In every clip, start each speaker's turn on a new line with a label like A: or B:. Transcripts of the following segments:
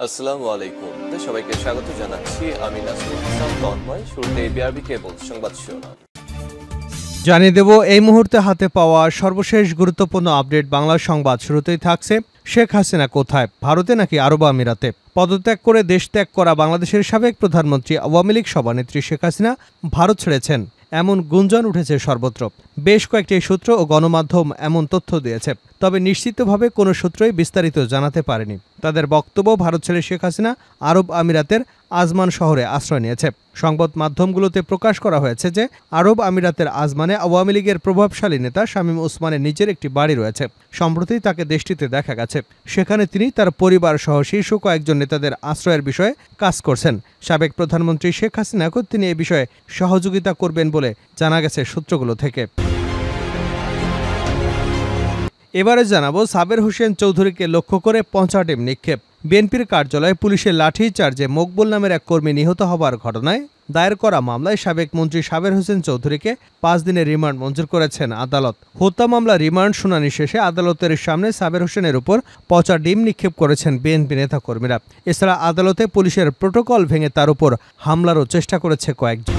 A: আসসালামু আলাইকুম। সবাইকে স্বাগত জানাচ্ছি। আমি নাসরুল ইসলাম তন্ময়। শুরুতে বিআরবি কেবল সংবাদ শিরোনাম
B: জানিয়ে দেব এই মুহূর্তে হাতে পাওয়া সর্বশেষ গুরুত্বপূর্ণ আপডেট বাংলা সংবাদ। শুরুতেই থাকছে শেখ হাসিনা কোথায়, ভারতে নাকি আরব আমিরাতে? পদত্যাগ করে দেশ ত্যাগ করা বাংলাদেশের সাবেক প্রধানমন্ত্রী আওয়ামী লীগ সভানেত্রী শেখ হাসিনা ভারত ছেড়েছেন এমন গুঞ্জন উঠেছে সর্বত্র। বেশ কয়েকটি সূত্র ও গণমাধ্যম এমন তথ্য দিয়েছে, তবে নিশ্চিতভাবে কোনো সূত্রই বিস্তারিত জানাতে পারেনি। তাদের বক্তব্য, ভারত ছেড়ে শেখ হাসিনা আরব আমিরাতের আজমান শহরে আশ্রয় নিয়েছে। সংবাদ মাধ্যমগুলোতে প্রকাশ করা হয়েছে যে আরব আমিরাতের আজমানে আওয়ামী লীগের প্রভাবশালী নেতা শামীম ওসমানের নিজের একটি বাড়ি রয়েছে। সম্প্রতি তাকে দেশটিতে দেখা গেছে। সেখানে তিনি তার পরিবার সহ শীর্ষ কয়েকজন নেতাদের আশ্রয়ের বিষয়ে কাজ করছেন। সাবেক প্রধানমন্ত্রী শেখ হাসিনাকে তিনি এ বিষয়ে সহযোগিতা করবেন বলে জানা গেছে সূত্রগুলো থেকে। এবারে জানাবো সাবের হোসেন চৌধুরীকে লক্ষ্য করে পঞ্চাটিম নিক্ষেপ। বিএনপির কার্যালয়ে পুলিশের লাঠি চার্জে মকবুল নামের এক কর্মী নিহত হবার ঘটনায় দায়ের করা মামলায় সাবেক মন্ত্রী সাবের হোসেন চৌধুরীকে 5 দিনের রিমান্ড মঞ্জুর করেছেন আদালত। হত্যা মামলা রিমান্ড শুনানি শেষে আদালতের সামনে সাবের হোসেনের উপর পচা ডিম নিক্ষেপ করেছেন বিএনপি নেতাকর্মীরা। এছাড়া আদালতে পুলিশের প্রোটোকল ভেঙে তার উপর হামলারও চেষ্টা করেছে কয়েকজন।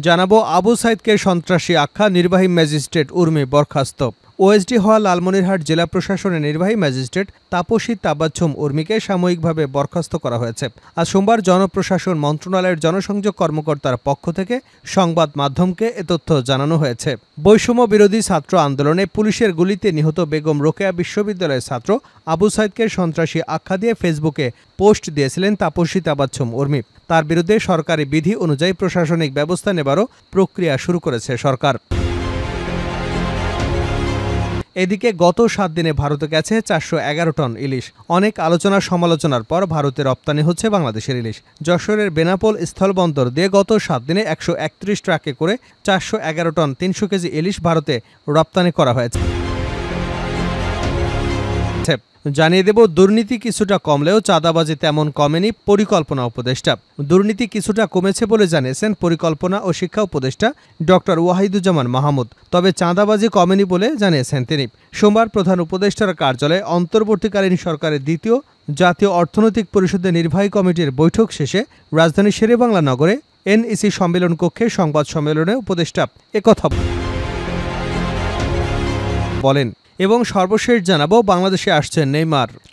B: জানাবো আবু সাইদকে সন্ত্রাসী আখ্যা, নির্বাহী ম্যাজিস্ট্রেট উর্মি বরখাস্ত। ওএসডি হওয়া লালমনিরহাট জেলা প্রশাসনের নির্বাহী ম্যাজিস্ট্রেট তাপসী তাবাচ্ছুম উর্মিকে সাময়িকভাবে বরখাস্ত করা হয়েছে। আজ সোমবার জনপ্রশাসন মন্ত্রণালয়ের জনসংযোগ কর্মকর্তার পক্ষ থেকে সংবাদ মাধ্যমকে এ তথ্য জানানো হয়েছে। বৈষম্য বিরোধী ছাত্র আন্দোলনে পুলিশের গুলিতে নিহত বেগম রোকেয়া বিশ্ববিদ্যালয়ের ছাত্র আবু সাইদকে সন্ত্রাসী আখ্যা দিয়ে ফেসবুকে পোস্ট দিয়েছিলেন তাপসী তাবাচ্ছুম উর্মি। তার বিরুদ্ধে সরকারি বিধি অনুযায়ী প্রশাসনিক ব্যবস্থা নেবারও প্রক্রিয়া শুরু করেছে সরকার। এদিকে গত 7 দিনে ভারতে গেছে 411 টন ইলিশ। অনেক আলোচনা সমালোচনার পর ভারতে রপ্তানি হচ্ছে বাংলাদেশের ইলিশ। যশোরের বেনাপোল স্থলবন্দর দিয়ে গত 7 দিনে 131 ট্রাকে করে 411 টন 300 কেজি ইলিশ ভারতে রপ্তানি করা হয়েছে। জানিয়ে দেব, দুর্নীতি কিছুটা কমলেও চাঁদাবাজি তেমন কমেনি পরিকল্পনা উপদেষ্টা। দুর্নীতি কিছুটা কমেছে বলে জানিয়েছেন পরিকল্পনা ও শিক্ষা উপদেষ্টা ডক্টর ওয়াহিদুজ্জামান মাহমুদ। তবে চাঁদাবাজি কমেনি বলে জানিয়েছেন তিনি। সোমবার প্রধান উপদেষ্টার কার্যালয়ে অন্তর্বর্তীকালীন সরকারের দ্বিতীয় জাতীয় অর্থনৈতিক পরিষদের নির্বাহী কমিটির বৈঠক শেষে রাজধানীর শেরেবাংলা নগরে এনইসি সম্মেলন কক্ষে সংবাদ সম্মেলনে উপদেষ্টা একথা বলেন। এবং সর্বশেষ জানাবো, বাংলাদেশে আসছেন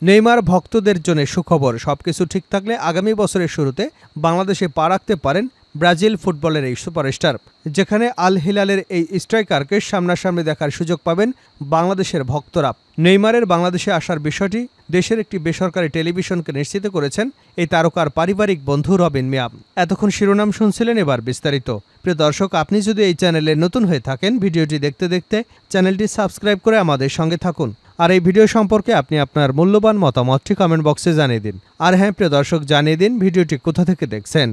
B: নেইমার ভক্তদের জন্য সুখবর। সবকিছু ঠিক থাকলে আগামী বছরের শুরুতে বাংলাদেশে পা রাখতে পারেন ব্রাজিল ফুটবলের এই সুপারস্টার। যেখানে আল হিলালের এই স্ট্রাইকারকে সামনাসামনি দেখার সুযোগ পাবেন বাংলাদেশের ভক্তরা। নেইমারের বাংলাদেশে আসার বিষয়টি দেশের একটি বেসরকারি টেলিভিশনকে নিশ্চিত করেছেন এই তারকার পারিবারিক বন্ধু রবিন মিয়া। এতক্ষণ শিরোনাম শুনছিলেন, এবার বিস্তারিত। প্রিয় দর্শক, আপনি যদি এই চ্যানেলে নতুন হয়ে থাকেন, ভিডিওটি দেখতে দেখতে চ্যানেলটি সাবস্ক্রাইব করে আমাদের সঙ্গে থাকুন। আর এই ভিডিও সম্পর্কে আপনি আপনার মূল্যবান মতামতটি কমেন্ট বক্সে জানিয়ে দিন। আর হ্যাঁ প্রিয় দর্শক, জানিয়ে দিন ভিডিওটি কোথা থেকে দেখছেন।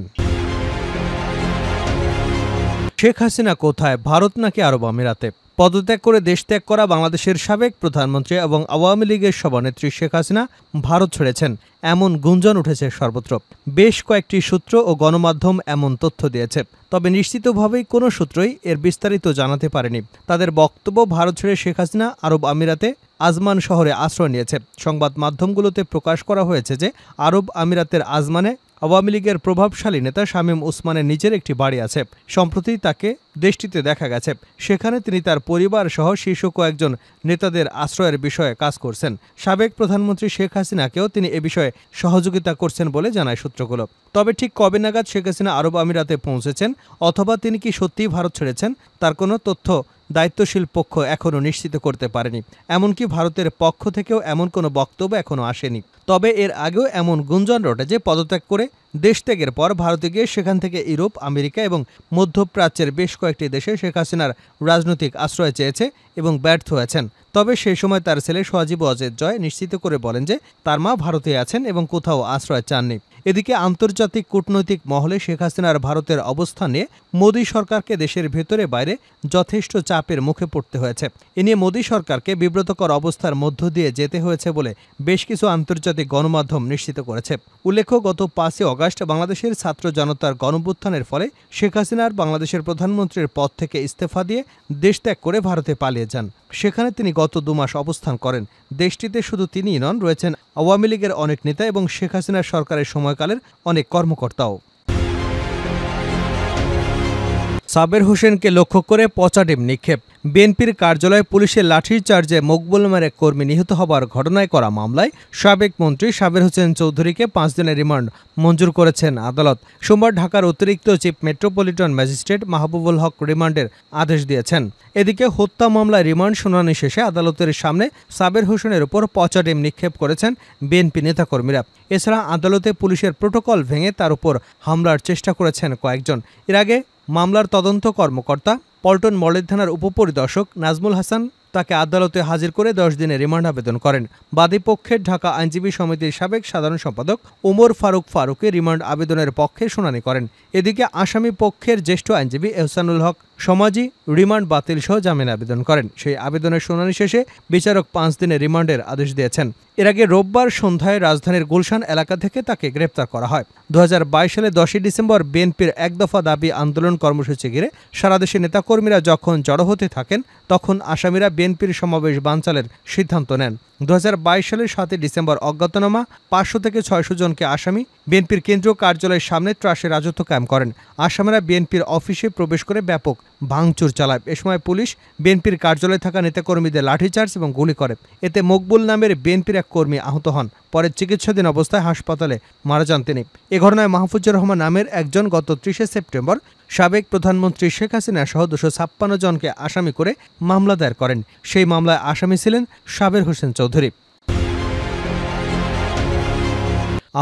B: শেখ হাসিনা কোথায়, ভারত নাকি আরব আমিরাতে? পদত্যাগ করে দেশ ত্যাগ করা বাংলাদেশের সাবেক প্রধানমন্ত্রী এবং আওয়ামী লীগের সভানেত্রী শেখ হাসিনা ভারত ছেড়েছেন এমন গুঞ্জন উঠেছে সর্বত্র। বেশ কয়েকটি সূত্র ও গণমাধ্যম এমন তথ্য দিয়েছে, তবে নিশ্চিতভাবেই কোনো সূত্রই এর বিস্তারিত জানাতে পারেনি। তাদের বক্তব্য, ভারত ছেড়ে শেখ হাসিনা আরব আমিরাতে আজমান শহরে আশ্রয় নিয়েছে। সংবাদ মাধ্যমগুলোতে প্রকাশ করা হয়েছে যে আরব আমিরাতের আজমানে আওয়ামী লীগের প্রভাবশালী নেতা শামীম ওসমানের নিজের একটি বাড়ি আছে। সম্প্রতি তাকে দেশটিতে দেখা গেছে। সেখানে তিনি তার পরিবার সহ শীর্ষ কয়েকজন নেতাদের আশ্রয়ের বিষয়ে কাজ করছেন। সাবেক প্রধানমন্ত্রী শেখ হাসিনাকেও তিনি এ বিষয়ে সহযোগিতা করছেন বলে জানায় সূত্রগুলো। তবে ঠিক কবে নাগাদ শেখ হাসিনা আরব আমিরাতে পৌঁছেছেন অথবা তিনি কি সত্যিই ভারত ছেড়েছেন তার কোনো তথ্য দায়িত্বশীল পক্ষ এখনও নিশ্চিত করতে পারেনি। এমনকি ভারতের পক্ষ থেকেও এমন কোনো বক্তব্য এখনও আসেনি। তবে এর আগেও এমন গুঞ্জন রটে যে পদত্যাগ করে দেশ ত্যাগের পর ভারতে গিয়ে সেখান থেকে ইউরোপ, আমেরিকা এবং মধ্যপ্রাচ্যের বেশ কয়েকটি দেশে শেখ হাসিনার রাজনৈতিক আশ্রয় চেয়েছে এবং ব্যর্থ হয়েছেন। তবে সেই সময় তার ছেলে সজীব ওয়াজেদ জয় নিশ্চিত করে বলেন যে তার মা ভারতে আছেন এবং কোথাও আশ্রয় চাননি। এদিকে আন্তর্জাতিক কূটনৈতিক মহলে শেখ হাসিনার ভারতের অবস্থান নিয়ে মোদী সরকারকে দেশের ভেতরে বাইরে যথেষ্ট চাপের মুখে পড়তে হয়েছে। এ নিয়ে মোদী সরকারকে বিব্রতকর অবস্থার মধ্য দিয়ে যেতে হয়েছে বলে বেশ কিছু আন্তর্জাতিক গণমাধ্যম নিশ্চিত করেছে। উল্লেখ্য, গত 5 আগস্ট বাংলাদেশের ছাত্র জনতার গণঅভ্যুত্থানের ফলে শেখ হাসিনার বাংলাদেশের প্রধানমন্ত্রীর পদ থেকে ইস্তফা দিয়ে দেশ ত্যাগ করে ভারতে পালিয়ে যান। সেখানে তিনি গত গত 2 মাস অবস্থান করেন। দেশটিতে শুধু তিনিই নন, রয়েছেন আওয়ামী লীগের অনেক নেতা এবং শেখ হাসিনার সরকারের সময়কালের অনেক কর্মকর্তাও। সাবের হোসেনকে লক্ষ্য করে পচা ডিম নিক্ষেপ। বিএনপির কার্যালয়ে পুলিশের লাঠিচার্জে মকবুল নামের এক কর্মী নিহত হবার ঘটনায় করা মামলায় সাবেক মন্ত্রী সাবের হোসেন চৌধুরীকে 5 দিনের রিমান্ড মঞ্জুর করেছেন আদালত। সোমবার ঢাকার অতিরিক্ত চিফ মেট্রোপলিটন ম্যাজিস্ট্রেট মাহবুবুল হক রিমান্ডের আদেশ দিয়েছেন। এদিকে হত্যা মামলায় রিমান্ড শুনানি শেষে আদালতের সামনে সাবের হোসেনের উপর পচা ডিম নিক্ষেপ করেছেন বিএনপি নেতাকর্মীরা। এছাড়া আদালতে পুলিশের প্রোটোকল ভেঙে তার উপর হামলার চেষ্টা করেছেন কয়েকজন। এর আগে মামলার তদন্ত কর্মকর্তা পল্টন মডেল থানার উপপরিদর্শক নাজমুল হাসান তাকে আদালতে হাজির করে 10 দিনের রিমান্ড আবেদন করেন। বাদী পক্ষের ঢাকা আইনজীবী সমিতির সাবেক সাধারণ সম্পাদক ওমর ফারুকে রিমান্ড আবেদনের পক্ষে শুনানি করেন। এদিকে আসামি পক্ষের জ্যেষ্ঠ আইনজীবী এহসানুল হক সমাজি রিমান্ড বাতিল সহ জামিন আবেদন করেন। সেই আবেদনের শুনানি শেষে বিচারক 5 দিনের রিমান্ডের আদেশ দিয়েছেন। এর আগে রোববার সন্ধ্যায় রাজধানীর গুলশান এলাকা থেকে তাকে গ্রেপ্তার করা হয়। 2022 সালে 10 ডিসেম্বর বিএনপির এক দফা দাবি আন্দোলন কর্মসূচি ঘিরে সারা দেশে নেতাকর্মীরা যখন জড়ো হতে থাকেন, তখন আসামিরা বিএনপির সমাবেশ বানচালের সিদ্ধান্ত নেন। 2022 সালের 7 ডিসেম্বর অজ্ঞাতনামা 500 থেকে 600 জনকে আসামি বিএনপির কেন্দ্রীয় কার্যালয়ের সামনে ত্রাসের রাজত্ব কায়েম করেন। আসামিরা বিএনপির অফিসে প্রবেশ করে ব্যাপক ভাঙচুর চালায়। এ সময় পুলিশ বিএনপির কার্যালয়ে থাকা নেতাকর্মীদের লাঠিচার্জ এবং গুলি করে। এতে মকবুল নামের বিএনপির এক কর্মী আহত হন। পরে চিকিৎসাধীন অবস্থায় হাসপাতালে মারা যান তিনি। এ ঘটনায় মাহফুজুর রহমান নামের একজন গত 30 সেপ্টেম্বর সাবেক প্রধানমন্ত্রী শেখ হাসিনা সহ 256 জনকে আসামি করে মামলা দায়ের করেন। সেই মামলায় আসামি ছিলেন সাবের হোসেন চৌধুরী।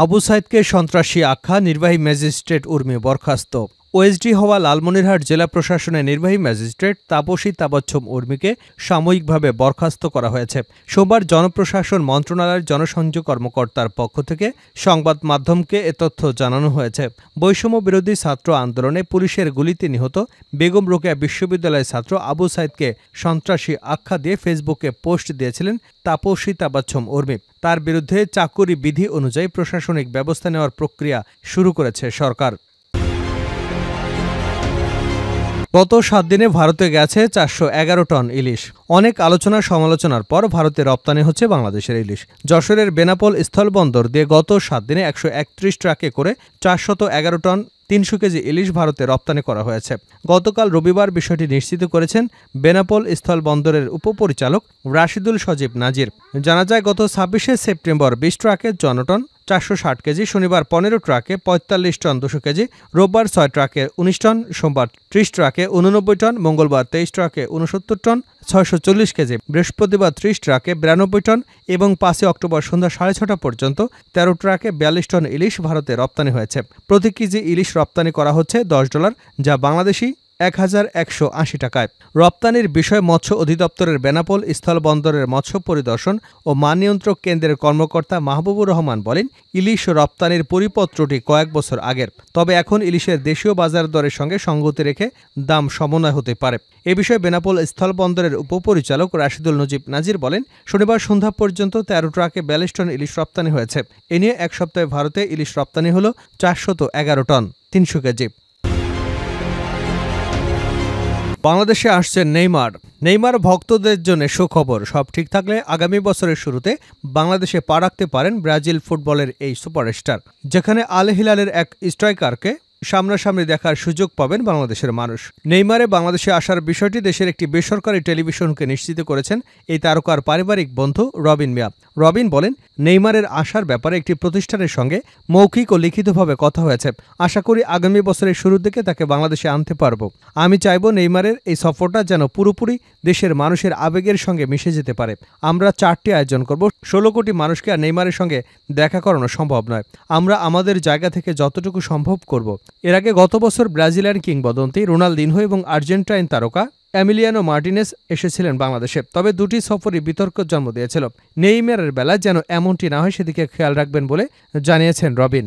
B: আবু সাইদকে সন্ত্রাসী আখ্যা, নির্বাহী ম্যাজিস্ট্রেট উর্মি বরখাস্ত। ওএসডি হওয়া লালমনিরহাট জেলা প্রশাসনের নির্বাহী ম্যাজিস্ট্রেট তাপসী তাবাচ্ছুম উর্মিকে সাময়িকভাবে বরখাস্ত করা হয়েছে। সোমবার জনপ্রশাসন মন্ত্রণালয়ের জনসংযোগ কর্মকর্তার পক্ষ থেকে সংবাদ মাধ্যমকে এ তথ্য জানানো হয়েছে। বৈষম্য বিরোধী ছাত্র আন্দোলনে পুলিশের গুলিতে নিহত বেগম রোকেয়া বিশ্ববিদ্যালয়ের ছাত্র আবু সাইদকে সন্ত্রাসী আখ্যা দিয়ে ফেসবুকে পোস্ট দিয়েছিলেন তাপসী তাবাচ্ছুম উর্মি। তার বিরুদ্ধে চাকুরি বিধি অনুযায়ী প্রশাসনিক ব্যবস্থা নেওয়ার প্রক্রিয়া শুরু করেছে সরকার। গত 7 দিনে ভারতে গেছে 411 টন ইলিশ। অনেক আলোচনা সমালোচনার পর ভারতে রপ্তানি হচ্ছে বাংলাদেশের ইলিশ। যশোরের বেনাপোল স্থলবন্দর দিয়ে গত 7 দিনে 131 ট্রাকে করে 411 টন 300 কেজি ইলিশ ভারতে রপ্তানি করা হয়েছে। গতকাল রবিবার বিষয়টি নিশ্চিত করেছেন বেনাপোল স্থলবন্দরের উপপরিচালক রাশিদুল সজীব নাজির। জানা যায়, গত 26 সেপ্টেম্বর 20 ট্রাকে 54 টন 460 কেজি, শনিবার 15 ট্রাকে 45 টন 200 কেজি, রোববার 6 ট্রাকে 19 টন, সোমবার 30 ট্রাকে 89 টন, মঙ্গলবার 23 ট্রাকে 69 টন 640 কেজি, বৃহস্পতিবার 30 ট্রাকে 92 টন এবং 5 অক্টোবর সন্ধ্যা 6:30 পর্যন্ত 13 ট্রাকে 42 টন ইলিশ ভারতে রপ্তানি হয়েছে। প্রতি কেজি ইলিশ রপ্তানি করা হচ্ছে $10, যা বাংলাদেশি 1180 টাকায়। রপ্তানির বিষয়ে মৎস্য অধিদপ্তরের বেনাপোল স্থলবন্দরের মৎস্য পরিদর্শন ও মান নিয়ন্ত্রক কেন্দ্রের কর্মকর্তা মাহবুবুর রহমান বলেন, ইলিশ রপ্তানির পরিপত্রটি কয়েক বছর আগের। তবে এখন ইলিশের দেশীয় বাজার দরের সঙ্গে সঙ্গতি রেখে দাম সমন্বয় হতে পারে। এ বিষয়ে বেনাপোল স্থলবন্দরের উপপরিচালক রাশিদুল নজিব নাজির বলেন, শনিবার সন্ধ্যা পর্যন্ত 13 ট্রাকে 42 টন ইলিশ রপ্তানি হয়েছে। এ নিয়ে এক সপ্তাহে ভারতে ইলিশ রপ্তানি হল 411 টন 300 কেজি। বাংলাদেশে আসছে নেইমার ভক্তদের জন্য সুখবর। সব ঠিক থাকলে আগামী বছরের শুরুতে বাংলাদেশে পা রাখতে পারেন ব্রাজিল ফুটবলের এই সুপারস্টার, যেখানে আল হিলালের এক স্ট্রাইকারকে সামনাসামনি দেখার সুযোগ পাবেন বাংলাদেশের মানুষ। নেইমারে বাংলাদেশে আসার বিষয়টি দেশের একটি বেসরকারি টেলিভিশনকে নিশ্চিত করেছেন এই তারকার পারিবারিক বন্ধু রবিন মিয়া। রবিন বলেন, নেইমারের আসার ব্যাপারে একটি প্রতিষ্ঠানের সঙ্গে মৌখিক ও লিখিতভাবে কথা হয়েছে। আশা করি আগামী বছরের শুরুর দিকে তাকে বাংলাদেশে আনতে পারবো। আমি চাইব নেইমারের এই সফরটা যেন পুরোপুরি দেশের মানুষের আবেগের সঙ্গে মিশে যেতে পারে। আমরা 4টি আয়োজন করব। 16 কোটি মানুষকে আর নেইমারের সঙ্গে দেখা করানো সম্ভব নয়। আমরা আমাদের জায়গা থেকে যতটুকু সম্ভব করব। এর আগে গত বছর ব্রাজিলিয়ান কিংবদন্তি রোনালদিনহো এবং আর্জেন্টাইন তারকা এমিলিয়ানো মার্টিনেস এসেছিলেন বাংলাদেশে। তবে দুটি সফরই বিতর্ক জন্ম দিয়েছিল। নেইমারের বেলায় যেন এমনটি না হয় সেদিকে খেয়াল রাখবেন বলে জানিয়েছেন রবিন।